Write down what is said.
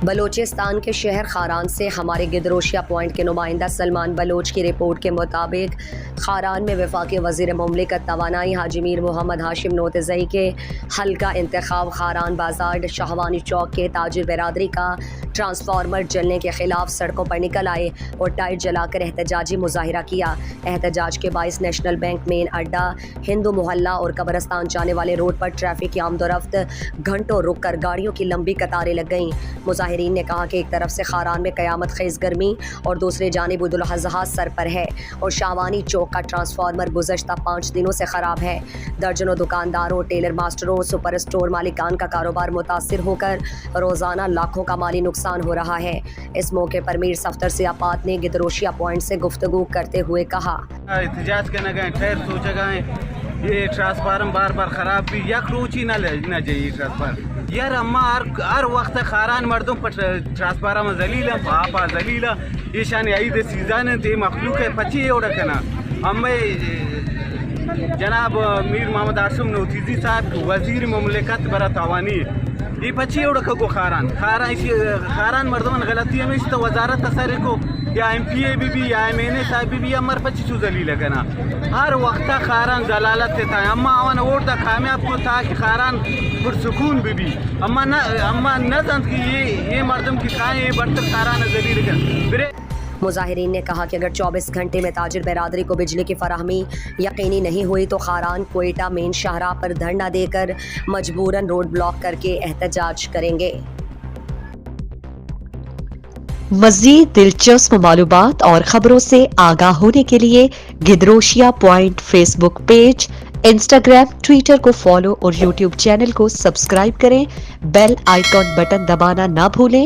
بلوچستان کے شہر خاران سے ہمارے گدروشیا پوائنٹ کے نمائندہ سلمان بلوچ کی رپورٹ کے مطابق خاران میں وفاقی وزیر مملکت توانائی حاجی میر محمد ہاشم نوتزئی کے حلقہ انتخاب خاران بازار شاہوانی چوک کے تاجر برادری کا ٹرانسفارمر جلنے کے خلاف سڑکوں پر نکل آئے اور ٹائر جلا کر احتجاجی مظاہرہ کیا۔ احتجاج کے باعث نیشنل بینک مین اڈا، ہندو محلہ اور قبرستان جانے والے روڈ پر ٹریفک کی آمد و رفت گھنٹوں رک کر گاڑیوں کی لمبی قطاریں لگ گئیں۔ مظاہرین نے کہا کہ ایک طرف سے خاران میں قیامت خیز گرمی اور دوسری جانب عید الاضحیٰ سر پر ہے اور شاہوانی چوک کا ٹرانسفارمر گزشتہ 5 دنوں سے خراب ہے۔ درجنوں دکانداروں، ٹیلر ماسٹروں، سپر اسٹور مالکان کا کاروبار متاثر ہو کر روزانہ لاکھوں کا مالی نقصان ہو رہا ہے۔ اس موقع پر میر صفدر سیاپات نے گدروشیا پوائنٹ سے گفتگو کرتے ہوئے کہا، احتجاج کرنے گئے، ٹائر سوچا گئے، یہ ٹرانسفارم بار بار خراب بھی، یک روچی نہ جائیے ٹرانسفارم یار اما ہر وقت خاران مردم پر ٹرانسفارم ذلیلا پاپا ذلیلا یہ شان عید سیزن تے مخلوق ہے پچی اوڑا کنا اما جناب میر محمد ہاشم نوتزئی صاحب وزیر مملکت برا توانی یہ پچی اوڑا کو خاران مردم غلطی ہمیں اس وزارت اثر کو یا ایم پی اے بھی یا ایم این اے صاحب بھی امر پچی چو ذلیل کنا ہر وقت خاران ضلالت تھا اما آوان ووٹ دا کامیاب کو تھا کہ خاران پرسکون بھی اما نزند کی یہ مردم کی کھائیں یہ برتر خاران ذلیل کنا۔ مظاہرین نے کہا کہ اگر 24 گھنٹے میں تاجر برادری کو بجلی کی فراہمی یقینی نہیں ہوئی تو خاران کوئٹہ مین شاہراہ پر دھرنا دے کر مجبوراً روڈ بلاک کر کے احتجاج کریں گے۔ مزید دلچسپ معلومات اور خبروں سے آگاہ ہونے کے لیے Gedrosia point Facebook page, Instagram, Twitter کو فالو اور یوٹیوب چینل کو سبسکرائب کریں۔ بیل آئیکن بٹن دبانا نہ بھولیں۔